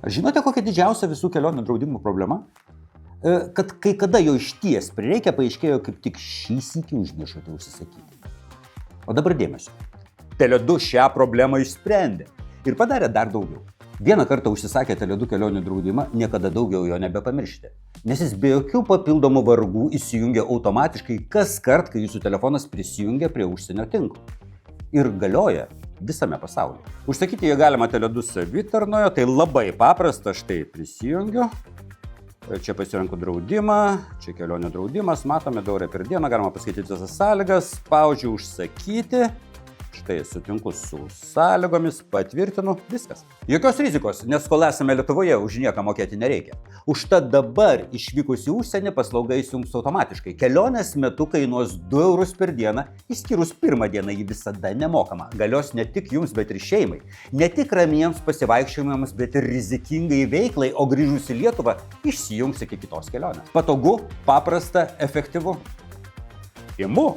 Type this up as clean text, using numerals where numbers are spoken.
Žinote, kokia didžiausia visų kelionių draudimų problema? Kad kai kada jo išties prireikia, paaiškėjo, kaip tik šį sykį užmiršote užsisakyti. O dabar dėmesio. Tele2 šią problemą išsprendė ir padarė dar daugiau. Vieną kartą užsisakę Tele2 kelionių draudimą, niekada daugiau jo nebepamiršti. Nes jis be jokių papildomų vargų įsijungia automatiškai kas kart, kai jūsų telefonas prisijungia prie užsienio tinklo. Ir galioja visame pasaulyje. Užsakyti jį galima Tele2 savitarnoje, tai labai paprasta, štai prisijungiu. Čia pasirenku draudimą, čia kelionių draudimas, matome €2 per dieną, galima paskaityti visas sąlygas, spaudžiu užsakyti. Štai sutinku su sąlygomis, patvirtinu, viskas. Jokios rizikos, nes kol esame Lietuvoje, už nieką mokėti nereikia. Užtat dabar išvykus į užsienį paslauga įsijungs automatiškai. Kelionės metu kainuos €2 per dieną, išskyrus pirmą dieną ji visada nemokama. Galios ne tik jums, bet ir šeimai. Ne tik ramiems pasivaikščiojimams, bet ir rizikingai veiklai, o grįžus į Lietuvą išsijungs iki kitos kelionės. Patogu, paprasta, efektyvu. Imu.